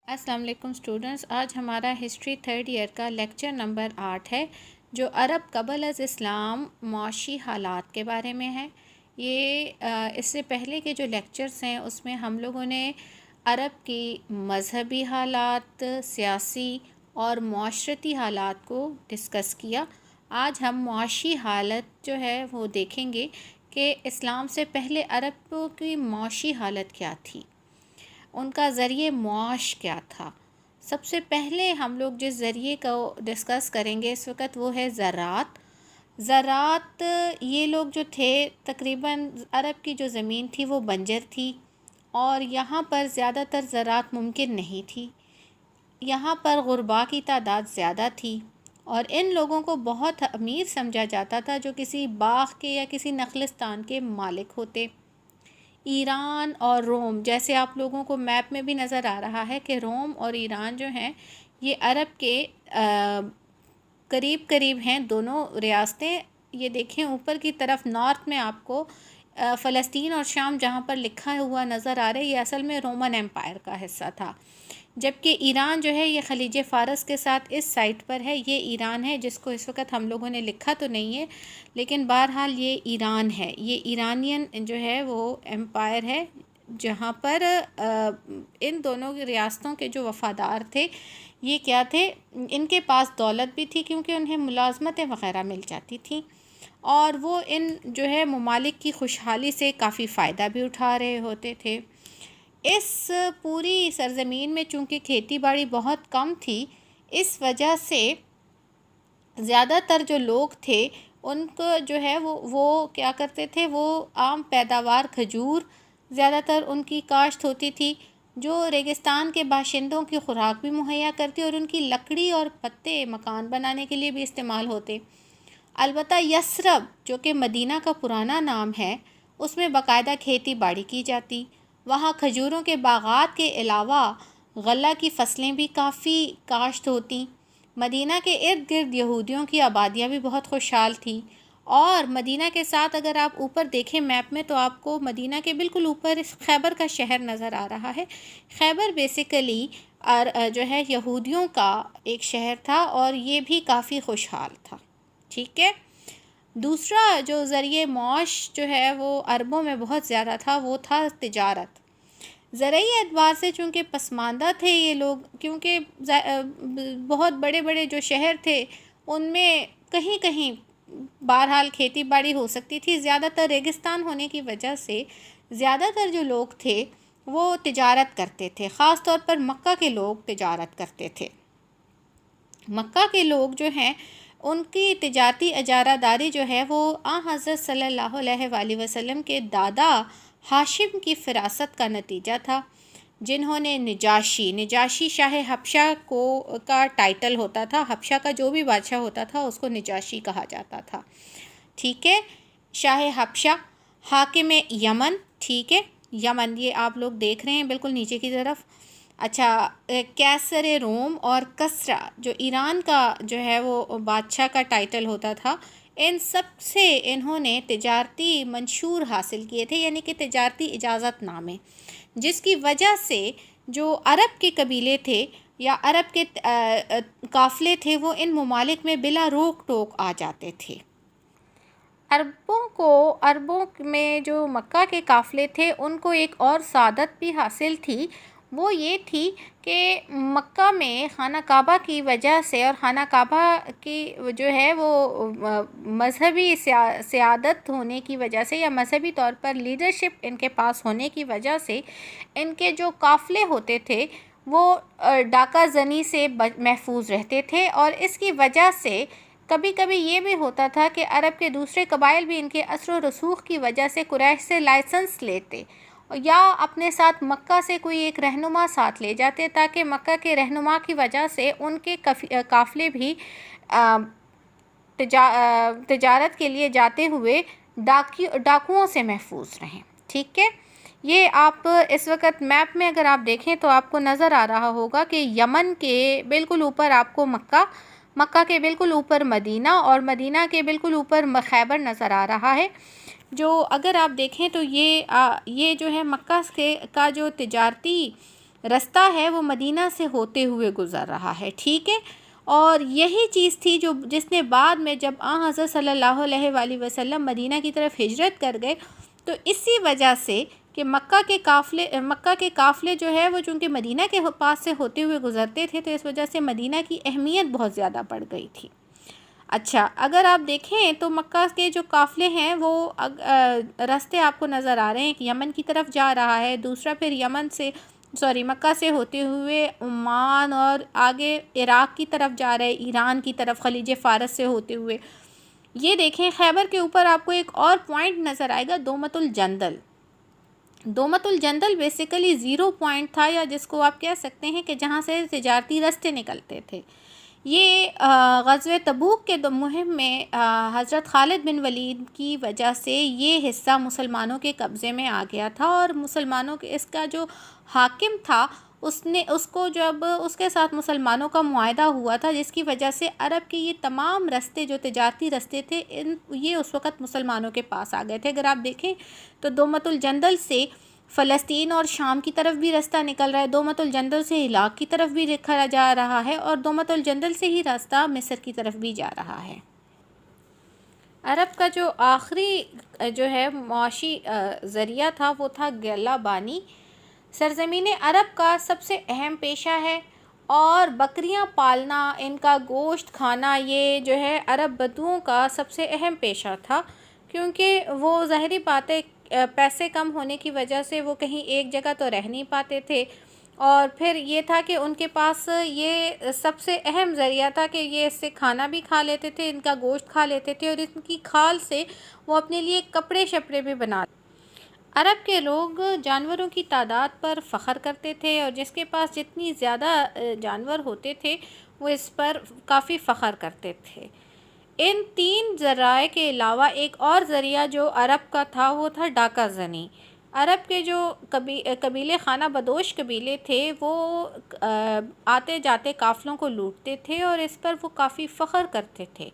السلام علیکم اسٹوڈنٹس، آج ہمارا ہسٹری تھرڈ ایئر کا لیکچر نمبر 8 ہے جو عرب قبل از اسلام معاشی حالات کے بارے میں ہے۔ اس سے پہلے کے جو لیکچرز ہیں اس میں ہم لوگوں نے عرب کی مذہبی حالات، سیاسی اور معاشرتی حالات کو ڈسکس کیا۔ آج ہم معاشی حالت جو ہے وہ دیکھیں گے کہ اسلام سے پہلے عربوں کی معاشی حالت کیا تھی، ان کا ذریعہ معاش کیا تھا۔ سب سے پہلے ہم لوگ جس ذریعے کو ڈسکس کریں گے اس وقت وہ ہے زراعت۔ یہ لوگ جو تھے تقریباً عرب کی جو زمین تھی وہ بنجر تھی اور یہاں پر زیادہ تر زراعت ممکن نہیں تھی۔ یہاں پر غربا کی تعداد زیادہ تھی اور ان لوگوں کو بہت امیر سمجھا جاتا تھا جو کسی باغ کے یا کسی نخلستان کے مالک ہوتے۔ ایران اور روم، جیسے آپ لوگوں کو میپ میں بھی نظر آ رہا ہے کہ روم اور ایران جو ہیں یہ عرب کے قریب قریب ہیں، دونوں ریاستیں۔ یہ دیکھیں اوپر کی طرف نارتھ میں آپ کو فلسطین اور شام جہاں پر لکھا ہوا نظر آ رہا ہے، یہ اصل میں رومن ایمپائر کا حصہ تھا، جبکہ ایران جو ہے یہ خلیج فارس کے ساتھ اس سائٹ پر ہے۔ یہ ایران ہے جس کو اس وقت ہم لوگوں نے لکھا تو نہیں ہے، لیکن بہرحال یہ ایران ہے۔ یہ ایرانین جو ہے وہ ایمپائر ہے جہاں پر ان دونوں ریاستوں کے جو وفادار تھے یہ کیا تھے، ان کے پاس دولت بھی تھی کیونکہ انہیں ملازمتیں وغیرہ مل جاتی تھیں اور وہ ان جو ہے ممالک کی خوشحالی سے کافی فائدہ بھی اٹھا رہے ہوتے تھے۔ اس پوری سرزمین میں چونکہ کھیتی باڑی بہت کم تھی، اس وجہ سے زیادہ تر جو لوگ تھے ان کو جو ہے وہ کیا کرتے تھے، وہ عام پیداوار کھجور زیادہ تر ان کی کاشت ہوتی تھی جو ریگستان کے باشندوں کی خوراک بھی مہیا کرتی اور ان کی لکڑی اور پتے مکان بنانے کے لیے بھی استعمال ہوتے۔ البتہ یثرب جو کہ مدینہ کا پرانا نام ہے، اس میں باقاعدہ کھیتی باڑی کی جاتی۔ وہاں کھجوروں کے باغات کے علاوہ غلہ کی فصلیں بھی کافی کاشت ہوتیں۔ مدینہ کے ارد گرد یہودیوں کی آبادیاں بھی بہت خوشحال تھیں اور مدینہ کے ساتھ اگر آپ اوپر دیکھیں میپ میں تو آپ کو مدینہ کے بالکل اوپر خیبر کا شہر نظر آ رہا ہے۔ خیبر بیسیکلی جو ہے یہودیوں کا ایک شہر تھا اور یہ بھی کافی خوشحال تھا، ٹھیک ہے۔ دوسرا جو ذریعہ معاش جو ہے وہ عربوں میں بہت زیادہ تھا وہ تھا تجارت۔ زرعی اعتبار سے چونکہ پسماندہ تھے یہ لوگ، کیونکہ بہت بڑے بڑے جو شہر تھے ان میں کہیں کہیں بہرحال کھیتی باڑی ہو سکتی تھی، زیادہ تر ریگستان ہونے کی وجہ سے زیادہ تر جو لوگ تھے وہ تجارت کرتے تھے، خاص طور پر مکہ کے لوگ تجارت کرتے تھے۔ مکہ کے لوگ جو ہیں ان کی تجارتی اجارہ داری جو ہے وہ حضرت صلی اللہ علیہ وآلہ وسلم کے دادا ہاشم کی فراست کا نتیجہ تھا، جنہوں نے نجاشی شاہ حبشہ کا ٹائٹل ہوتا تھا، حبشہ کا جو بھی بادشاہ ہوتا تھا اس کو نجاشی کہا جاتا تھا، ٹھیک ہے۔ شاہ حبشہ، حاکم یمن، ٹھیک ہے، یمن یہ آپ لوگ دیکھ رہے ہیں بالکل نیچے کی طرف۔ اچھا، کیسر روم اور کسرا جو ایران کا جو ہے وہ بادشاہ کا ٹائٹل ہوتا تھا، ان سب سے انہوں نے تجارتی منشور حاصل کیے تھے، یعنی کہ تجارتی اجازت نامے، جس کی وجہ سے جو عرب کے قبیلے تھے یا عرب کے قافلے تھے وہ ان ممالک میں بلا روک ٹوک آ جاتے تھے۔ عربوں میں جو مکہ کے قافلے تھے ان کو ایک اور سعادت بھی حاصل تھی، وہ یہ تھی کہ مکہ میں خانہ کعبہ کی وجہ سے اور خانہ کعبہ کی جو ہے وہ مذہبی سیادت ہونے کی وجہ سے یا مذہبی طور پر لیڈرشپ ان کے پاس ہونے کی وجہ سے ان کے جو قافلے ہوتے تھے وہ ڈاکہ زنی سے محفوظ رہتے تھے، اور اس کی وجہ سے کبھی کبھی یہ بھی ہوتا تھا کہ عرب کے دوسرے قبائل بھی ان کے اثر و رسوخ کی وجہ سے قریش سے لائسنس لیتے یا اپنے ساتھ مکہ سے کوئی ایک رہنما ساتھ لے جاتے تاکہ مکہ کے رہنما کی وجہ سے ان کے قافلے بھی تجارت کے لیے جاتے ہوئے ڈاکوؤں سے محفوظ رہیں، ٹھیک ہے۔ یہ آپ اس وقت میپ میں اگر آپ دیکھیں تو آپ کو نظر آ رہا ہوگا کہ یمن کے بالکل اوپر آپ کو مکہ کے بالکل اوپر مدینہ اور مدینہ کے بالکل اوپر خیبر نظر آ رہا ہے، جو اگر آپ دیکھیں تو یہ جو ہے مکہ کا جو تجارتی رستہ ہے وہ مدینہ سے ہوتے ہوئے گزر رہا ہے، ٹھیک ہے۔ اور یہی چیز تھی جس نے بعد میں جب حضرت صلی اللہ علیہ وآلہ وسلم مدینہ کی طرف ہجرت کر گئے، تو اسی وجہ سے کہ مکہ کے قافلے جو ہے وہ چونکہ مدینہ کے پاس سے ہوتے ہوئے گزرتے تھے، تو اس وجہ سے مدینہ کی اہمیت بہت زیادہ بڑھ گئی تھی۔ اچھا، اگر آپ دیکھیں تو مکہ کے جو قافلے ہیں وہ راستے آپ کو نظر آ رہے ہیں، ایک یمن کی طرف جا رہا ہے، دوسرا پھر مکہ سے ہوتے ہوئے عمان اور آگے عراق کی طرف جا رہے، ایران کی طرف خلیج فارس سے ہوتے ہوئے۔ یہ دیکھیں خیبر کے اوپر آپ کو ایک اور پوائنٹ نظر آئے گا، دومت الجندل۔ دومت الجندل بیسیکلی زیرو پوائنٹ تھا، یا جس کو آپ کہہ سکتے ہیں کہ جہاں سے تجارتی راستے نکلتے تھے۔ یہ غزوہ تبوک کے مہم میں حضرت خالد بن ولید کی وجہ سے یہ حصہ مسلمانوں کے قبضے میں آ گیا تھا، اور مسلمانوں کے اس کا جو حاکم تھا اس کو جب اس کے ساتھ مسلمانوں کا معاہدہ ہوا تھا، جس کی وجہ سے عرب کے یہ تمام راستے جو تجارتی راستے تھے یہ اس وقت مسلمانوں کے پاس آ گئے تھے۔ اگر آپ دیکھیں تو دومت الجندل سے فلسطین اور شام کی طرف بھی راستہ نکل رہا ہے، دومت الجندل سے عراق کی طرف بھی رکھا جا رہا ہے، اور دومت الجندل سے ہی راستہ مصر کی طرف بھی جا رہا ہے۔ عرب کا جو آخری جو ہے معاشی ذریعہ تھا وہ تھا گلہ بانی۔ سرزمین عرب کا سب سے اہم پیشہ ہے، اور بکریاں پالنا، ان کا گوشت کھانا، یہ جو ہے عرب بدوؤں کا سب سے اہم پیشہ تھا، کیونکہ وہ ظاہری بات ہے پیسے کم ہونے کی وجہ سے وہ کہیں ایک جگہ تو رہ نہیں پاتے تھے، اور پھر یہ تھا کہ ان کے پاس یہ سب سے اہم ذریعہ تھا کہ یہ اس سے کھانا بھی کھا لیتے تھے، ان کا گوشت کھا لیتے تھے، اور ان کی کھال سے وہ اپنے لیے کپڑے شپڑے بھی بناتے۔ عرب کے لوگ جانوروں کی تعداد پر فخر کرتے تھے، اور جس کے پاس جتنی زیادہ جانور ہوتے تھے وہ اس پر کافی فخر کرتے تھے۔ ان تین ذرائع کے علاوہ ایک اور ذریعہ جو عرب کا تھا وہ تھا ڈاکہ زنی۔ عرب کے جو قبیلے خانہ بدوش قبیلے تھے وہ آتے جاتے قافلوں کو لوٹتے تھے، اور اس پر وہ کافی فخر کرتے تھے،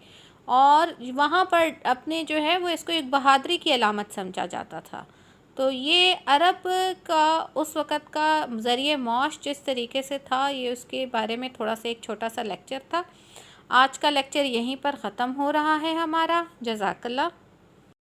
اور وہاں پر اپنے جو ہے وہ اس کو ایک بہادری کی علامت سمجھا جاتا تھا۔ تو یہ عرب کا اس وقت کا ذریعہ معاش جس طریقے سے تھا، یہ اس کے بارے میں تھوڑا سا ایک چھوٹا سا لیکچر تھا۔ آج کا لیکچر یہیں پر ختم ہو رہا ہے ہمارا۔ جزاک اللہ۔